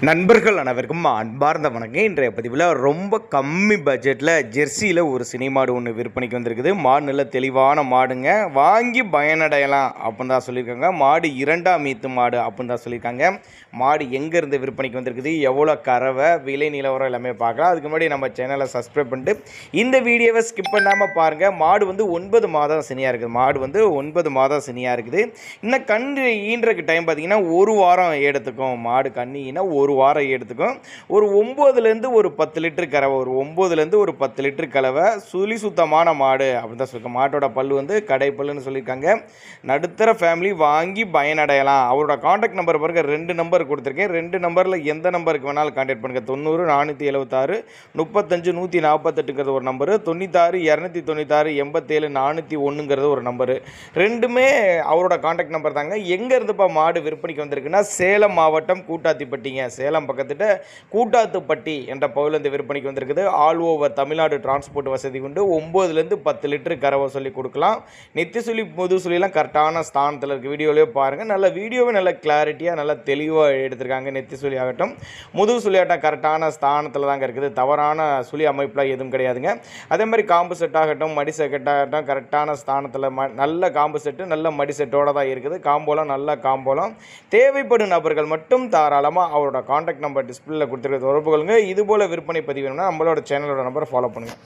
நண்பர்கள் அனைவருக்கும் அன்பார்ந்த வணக்கம். இன்றைய பதிவில் ரொம்ப கம்மி பட்ஜெட்டில் ஜெர்சியில் ஒரு சினை மாடு ஒன்று விற்பனைக்கு வந்திருக்குது. மாடு நல்ல தெளிவான மாடுங்க, வாங்கி பயனடையலாம் அப்படின்னு தான் சொல்லியிருக்காங்க. மாடு 2ஆம் ஈத்து மாடு அப்படின்னு தான் சொல்லியிருக்காங்க. மாடு எங்கேருந்து விற்பனைக்கு வந்திருக்குது, எவ்வளோ கறவை, விலை நிலவரம் எல்லாமே பார்க்கலாம். அதுக்கு முன்னாடி நம்ம சேனலை சப்ஸ்கிரைப் பண்ணிட்டு இந்த வீடியோவை ஸ்கிப் பண்ணாமல் பாருங்கள். மாடு 9 மாதம் சினியாக இருக்குது. மாடு 9 மாதம் சினியாக இருக்குது. இன்னும் கன்று ஈன்றக்கு டைம் பார்த்திங்கன்னா 1 வாரம் எடுத்துக்கும். மாடு கண்ணினா 1 வாரம் எடுத்துக்கும். ஒரு 9லேருந்து ஒரு 10 லிட்டர் கறவை, ஒரு 9லேருந்து ஒரு 10 லிட்டர் கலவை, சுழி சுத்தமான மாடு அப்படின்னு தான் சொல்லியிருக்காங்க. மாட்டோட பல்லு கடை பல்லுன்னு சொல்லியிருக்காங்க. நடுத்தர ஃபேமிலி வாங்கி பயனடையலாம். அவரோட காண்டாக்ட் நம்பர் பாருங்க, 2 நம்பர் கொடுத்துருக்கேன். 2 நம்பரில் எந்த நம்பருக்கு வேணாலும் கான்டாக்ட் பண்ணுங்கள். 90 476 35 148ங்கிறது ஒரு நம்பரு, 96 296 87 401ங்கிறது ஒரு நம்பரு. ரெண்டுமே அவரோட காண்டாக்ட் நம்பர் தாங்க. எங்கே இருந்துப்பா மாடு விற்பனைக்கு வந்திருக்குன்னா, சேலம் மாவட்டம் கூட்டாத்திப்பட்டிங்க. சேலம் பக்கத்துட்டு கூட்டாத்துப்பட்டி என்ற பகுதியிலேருந்து விற்பனைக்கு வந்திருக்குது. ஆல் ஓவர் தமிழ்நாடு டிரான்ஸ்போர்ட் வசதி கொண்டு 9லேருந்து 10 லிட்டர் கறவை சொல்லி கொடுக்கலாம். நெத்தி சொல்லி முது சொல்லிலாம் கரெக்டான ஸ்தானத்தில் இருக்குது. வீடியோலேயே பாருங்கள். நல்ல வீடியோவே நல்ல கிளாரிட்டியாக நல்ல தெளிவாக எடுத்திருக்காங்க. நெத்தி சொல்லி ஆகட்டும் முது சொல்லியாட்டம் கரெக்டான ஸ்தானத்தில் தாங்க இருக்குது. தவறான சுழி அமைப்பில் எதுவும் கிடையாதுங்க. அதே மாதிரி காம்பு செட் ஆகட்டும் மடி செட் ஆகட்டும் கரெக்டான ஸ்தானத்தில் நல்ல காம்பு செட்டு நல்ல மடி செட்டோடு தான் இருக்குது. காம்போலம் நல்ல காம்போலம். தேவைப்படும் நபர்கள் மட்டும் தாராளமாக அவரோட காண்டாக்ட் நம்பர் டிஸ்பிளேல கொடுத்துருக்க தொடர்பு கொள்ளுங்க. இதுபோல் விற்பனை பதிவு வேணும்னா நம்மளோட சேனலோட நம்பரை ஃபாலோ பண்ணுங்கள்.